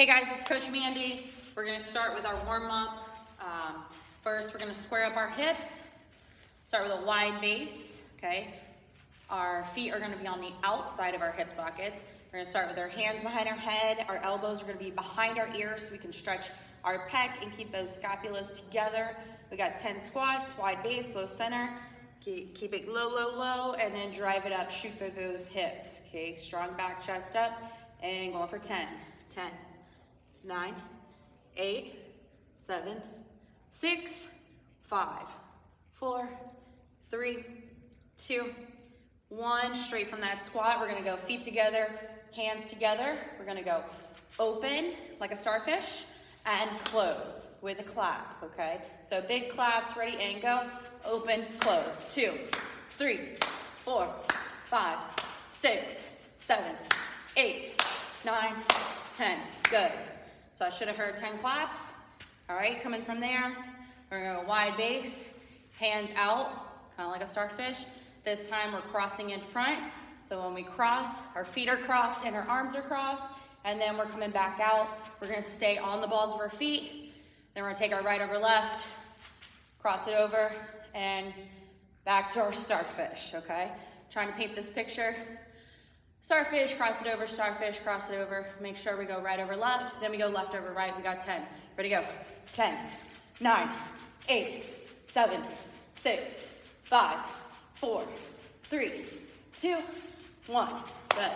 Hey guys, it's Coach Mandy. We're gonna start with our warm-up. First, we're gonna square up our hips. Start with a wide base, okay? Our feet are gonna be on the outside of our hip sockets. We're gonna start with our hands behind our head. Our elbows are gonna be behind our ears so we can stretch our pec and keep those scapulas together. We got 10 squats, wide base, low center. Keep it low, low, low, and then drive it up, shoot through those hips, okay? Strong back, chest up, and going for 10. 10, 9, 8, 7, 6, 5, 4, 3, 2, 1. Straight from that squat, we're gonna go feet together, hands together. We're gonna go open like a starfish and close with a clap, okay? So big claps, ready and go. Open, close. 2, 3, 4, 5, 6, 7, 8, 9, 10. Good. So I should have heard 10 claps. All right, coming from there, we're gonna go wide base, hand out, kind of like a starfish. This time we're crossing in front. So when we cross, our feet are crossed and our arms are crossed, and then we're coming back out. We're gonna stay on the balls of our feet. Then we're gonna take our right over left, cross it over, and back to our starfish, okay? Trying to paint this picture. Starfish, cross it over, starfish, cross it over. Make sure we go right over left, then we go left over right. We got 10. Ready, go. 10, 9, 8, 7, 6, 5, 4, 3, 2, 1. Good.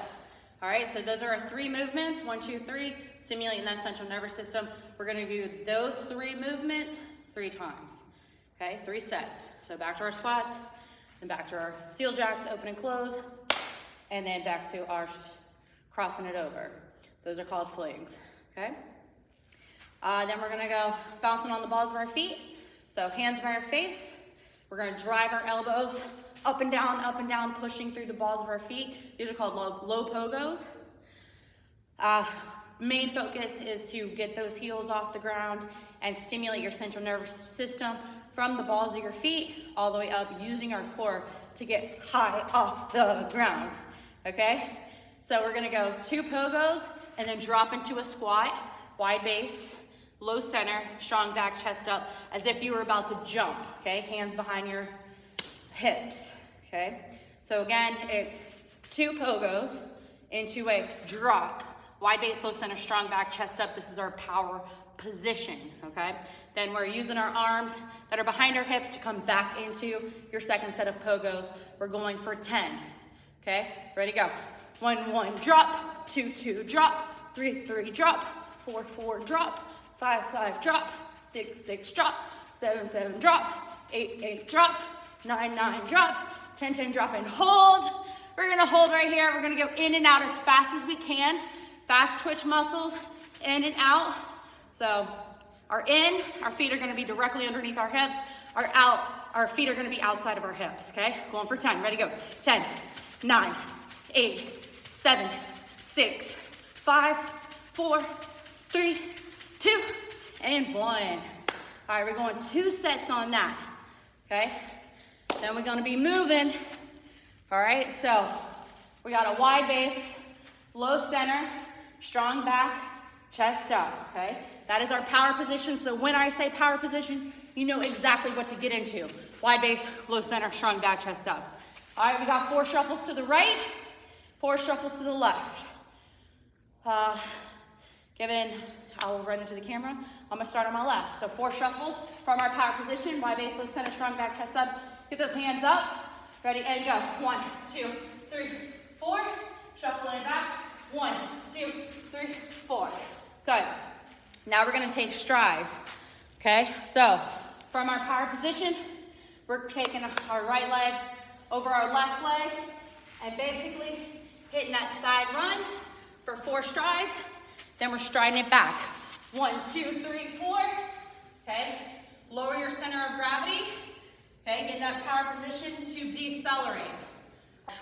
All right, so those are our 3 movements. 1, 2, 3, stimulating that central nervous system. We're gonna do those 3 movements 3 times. Okay, 3 sets. So back to our squats, and back to our steel jacks, open and close, and then back to our crossing it over. Those are called flings, okay? Then we're gonna go bouncing on the balls of our feet. So hands by our face. We're gonna drive our elbows up and down, pushing through the balls of our feet. These are called low pogos. Main focus is to get those heels off the ground and stimulate your central nervous system from the balls of your feet all the way up, using our core to get high off the ground, okay? So we're gonna go 2 pogos and then drop into a squat, wide base, low center, strong back, chest up, as if you were about to jump, okay? Hands behind your hips, okay? So again, it's 2 pogos into a drop, wide base, low center, strong back, chest up. This is our power position, okay? Then we're using our arms that are behind our hips to come back into your second set of pogos. We're going for 10, okay? Ready, go. 1, 1, drop, 2, 2, drop, 3, 3, drop, 4, 4, drop, 5, 5, drop, 6, 6, drop, 7, 7, drop, 8, 8, drop, 9, 9, drop, 10, 10, drop, and hold. We're gonna hold right here. We're gonna go in and out as fast as we can. Fast twitch muscles, in and out. So our in, our feet are gonna be directly underneath our hips. Our out, our feet are gonna be outside of our hips, okay? Going for 10, ready, go. 10, 9, 8, 7, 6, 5, 4, 3, 2, and 1. All right, we're going 2 sets on that, okay? Then we're gonna be moving. All right, so we got a wide base, low center, strong back, chest up, okay? That is our power position. So when I say power position, you know exactly what to get into. Wide base, low center, strong back, chest up. All right, we got 4 shuffles to the right, 4 shuffles to the left. I'll run into the camera. I'm gonna start on my left. So 4 shuffles from our power position, wide base, low center, strong back, chest up. Get those hands up. Ready, and go. 1, 2, 3, 4. Shuffle it back. 1, 2, 3, 4. Good. Now we're gonna take strides, okay? So from our power position, we're taking our right leg over our left leg and basically hitting that side run for 4 strides. Then we're striding it back. 1, 2, 3, 4. Okay? Lower your center of gravity. Okay? Get in that power position to decelerate.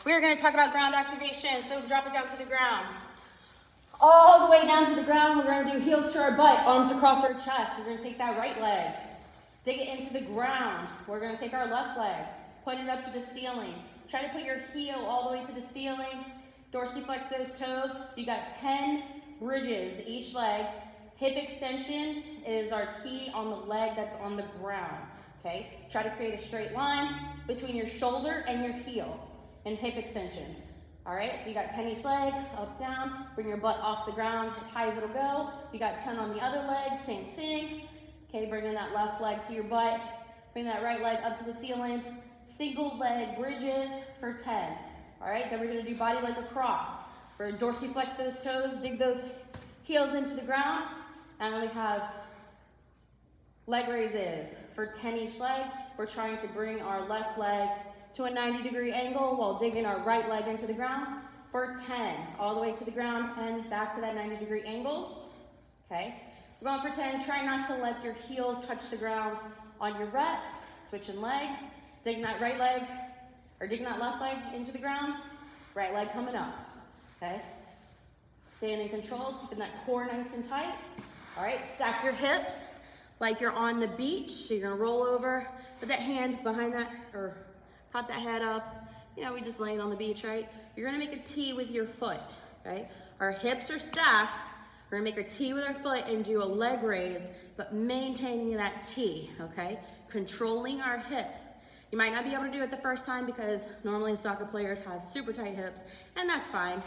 We're going to talk about ground activation. So drop it down to the ground. All the way down to the ground, we're going to do heels to our butt, arms across our chest. We're going to take that right leg, dig it into the ground. We're going to take our left leg, point it up to the ceiling. Try to put your heel all the way to the ceiling. Dorsiflex those toes. You got 10 bridges each leg. Hip extension is our key on the leg that's on the ground, okay? Try to create a straight line between your shoulder and your heel and hip extensions. All right, so you got 10 each leg, up, down, bring your butt off the ground as high as it'll go. You got 10 on the other leg, same thing. Okay, bringing that left leg to your butt, bring that right leg up to the ceiling. Single leg bridges for 10. All right, then we're gonna do body like a cross. We're gonna dorsiflex those toes, dig those heels into the ground, and then we have leg raises for 10 each leg. We're trying to bring our left leg to a 90-degree angle while digging our right leg into the ground for 10, all the way to the ground and back to that 90-degree angle, okay? We're going for 10, try not to let your heels touch the ground on your reps, switching legs, digging that right leg, or digging that left leg into the ground, right leg coming up, okay? Staying in control, keeping that core nice and tight. All right, stack your hips like you're on the beach. So you're gonna roll over, put that hand behind that, or prop that head up. You know, we just laying on the beach, right? You're gonna make a T with your foot, okay? Our hips are stacked. We're gonna make a T with our foot and do a leg raise, but maintaining that T, okay? Controlling our hip. You might not be able to do it the first time because normally soccer players have super tight hips, and that's fine.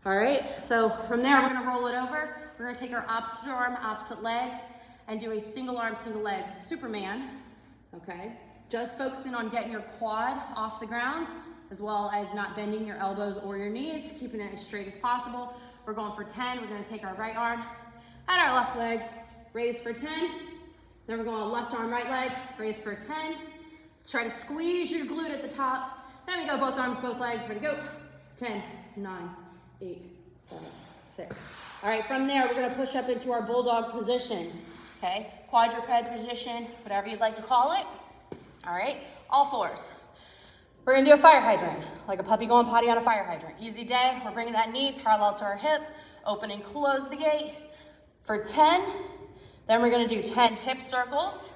All right, so from there, we're gonna roll it over. We're gonna take our opposite arm, opposite leg, and do a single arm, single leg Superman, okay? Just focusing on getting your quad off the ground, as well as not bending your elbows or your knees, keeping it as straight as possible. We're going for 10. We're gonna take our right arm and our left leg, raise for 10. Then we're going left arm, right leg, raise for 10. Try to squeeze your glute at the top. Then we go both arms, both legs, ready, go. 10, 9, 8, 7, 6. All right, from there, we're gonna push up into our bulldog position, okay? Quadruped position, whatever you'd like to call it. All right, all fours. We're gonna do a fire hydrant, like a puppy going potty on a fire hydrant. Easy day, we're bringing that knee parallel to our hip, open and close the gate for 10. Then we're gonna do 10 hip circles,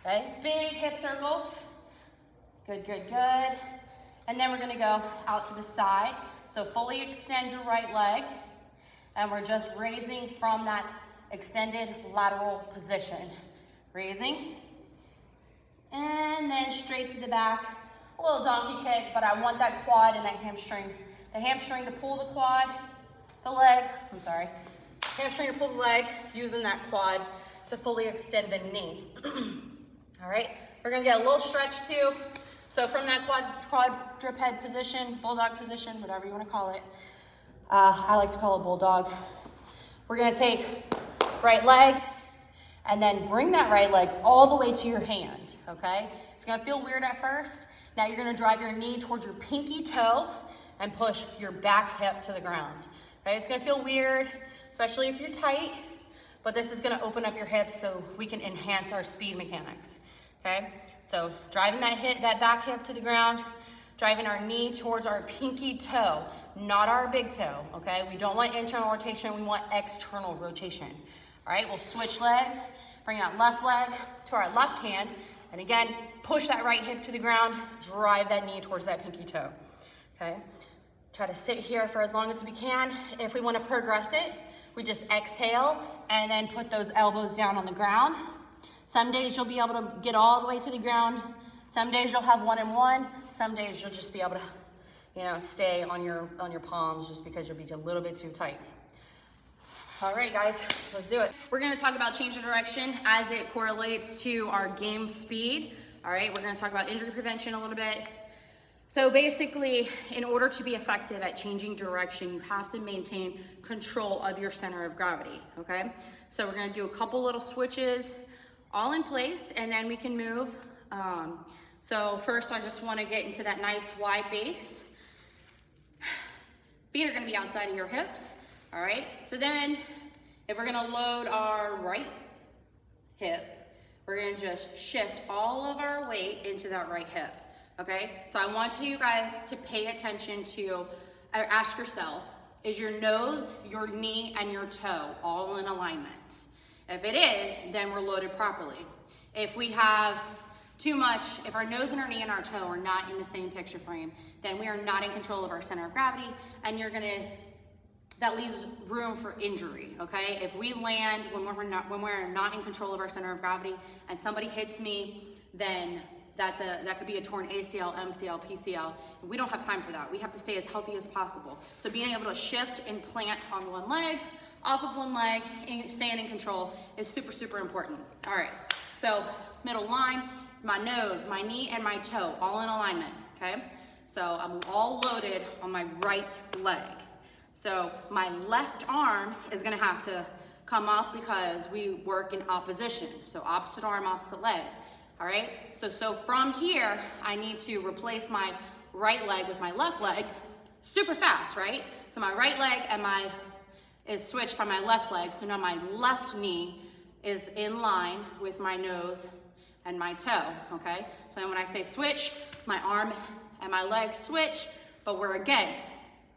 okay? Big hip circles. Good, good, good. And then we're gonna go out to the side. So fully extend your right leg, and we're just raising from that extended lateral position. Raising, and then straight to the back. A little donkey kick, but I want that quad and that hamstring. The hamstring to pull the quad, the leg, hamstring to pull the leg, using that quad to fully extend the knee. All right, we're gonna get a little stretch too. So from that quadruped position, bulldog position, whatever you want to call it, I like to call it bulldog. We're going to take right leg and then bring that right leg all the way to your hand, okay? It's going to feel weird at first. Now you're going to drive your knee towards your pinky toe and push your back hip to the ground, okay? It's going to feel weird, especially if you're tight, but this is going to open up your hips so we can enhance our speed mechanics, okay? So driving that back hip to the ground, driving our knee towards our pinky toe, not our big toe, okay? We don't want internal rotation, we want external rotation. All right, we'll switch legs, bring that left leg to our left hand, and again, push that right hip to the ground, drive that knee towards that pinky toe, okay? Try to sit here for as long as we can. If we want to progress it, we just exhale and then put those elbows down on the ground. Some days you'll be able to get all the way to the ground. Some days you'll have one and one. Some days you'll just be able to, you know, stay on your palms just because you'll be a little bit too tight. All right, guys, let's do it. We're gonna talk about change of direction as it correlates to our game speed. All right, we're gonna talk about injury prevention a little bit. So basically, in order to be effective at changing direction, you have to maintain control of your center of gravity, okay? So we're gonna do a couple little switches, all in place, and then we can move. So first, I just wanna get into that nice wide base. Feet are gonna be outside of your hips, all right? So then, if we're gonna load our right hip, we're gonna just shift all of our weight into that right hip, okay? So I want you guys to pay attention to, or ask yourself, is your nose, your knee, and your toe all in alignment? If it is, then we're loaded properly. If we have too much, if our nose and our knee and our toe are not in the same picture frame, then we are not in control of our center of gravity, and you're gonna that leaves room for injury, okay? If we land when we're not in control of our center of gravity and somebody hits me, then that could be a torn ACL, MCL, PCL. And we don't have time for that. We have to stay as healthy as possible. So being able to shift and plant on one leg, off of one leg, and staying in control is super, super important. All right, so middle line, my nose, my knee, and my toe, all in alignment, okay? So I'm all loaded on my right leg. So my left arm is gonna have to come up because we work in opposition. So opposite arm, opposite leg, all right? So from here, I need to replace my right leg with my left leg super fast, right? So my right leg is switched by my left leg. So now my left knee is in line with my nose and my toe, okay? So when I say switch, my arm and my leg switch, but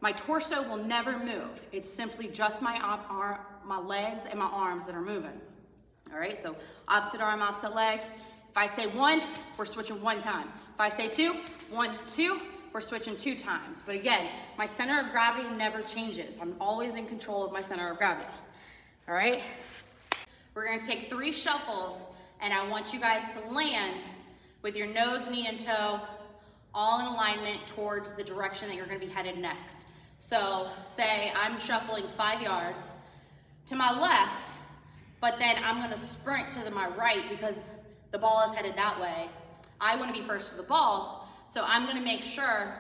my torso will never move. It's simply just my legs and my arms that are moving. All right, so opposite arm, opposite leg. If I say 1, we're switching 1 time. If I say 2, 1, 2, we're switching 2 times. But again, my center of gravity never changes. I'm always in control of my center of gravity. All right, we're gonna take 3 shuffles, and I want you guys to land with your nose, knee, and toe all in alignment towards the direction that you're gonna be headed next. So say I'm shuffling 5 yards to my left, but then I'm gonna sprint to my right because the ball is headed that way. I wanna be first to the ball, so I'm gonna make sure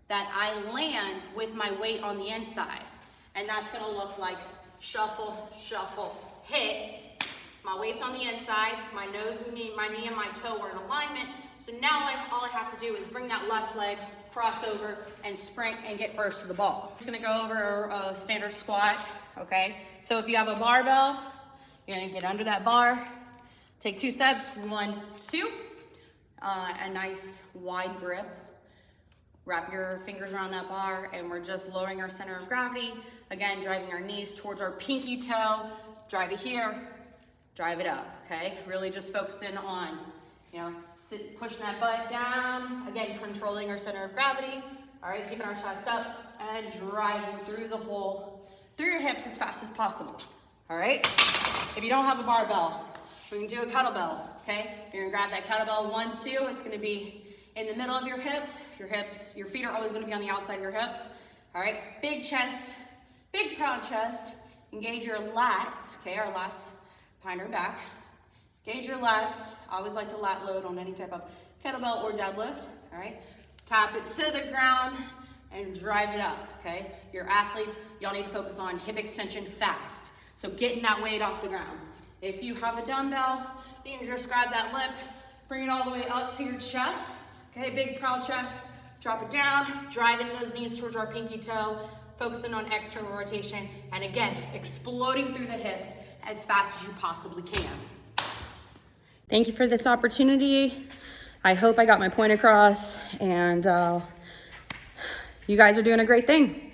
that I land with my weight on the inside. And that's gonna look like shuffle, shuffle, hit. My weight's on the inside, my nose, my knee, and my toe are in alignment. So now all I have to do is bring that left leg, cross over, and sprint and get first to the ball. Just gonna go over a standard squat, okay? So if you have a barbell, you're gonna get under that bar, take 2 steps, 1, 2, a nice wide grip. Wrap your fingers around that bar, and we're just lowering our center of gravity. Again, driving our knees towards our pinky toe, drive it here, drive it up, okay? Really just focusing on, pushing that butt down. Again, controlling our center of gravity. All right, keeping our chest up and driving through the hole, through your hips as fast as possible. All right? If you don't have a barbell, we can do a kettlebell, okay? You're gonna grab that kettlebell, 1, 2. It's gonna be in the middle of your hips. Your feet are always gonna be on the outside of your hips. All right, big chest, big proud chest. Engage your lats, okay? Our lats behind our back. Engage your lats. I always like to lat load on any type of kettlebell or deadlift, all right? Tap it to the ground and drive it up, okay? Your athletes, y'all need to focus on hip extension fast. So getting that weight off the ground. If you have a dumbbell, you can just grab that lip, bring it all the way up to your chest, okay? Big proud chest, drop it down, driving those knees towards our pinky toe, focusing on external rotation, and again, exploding through the hips as fast as you possibly can. Thank you for this opportunity. I hope I got my point across, and you guys are doing a great thing.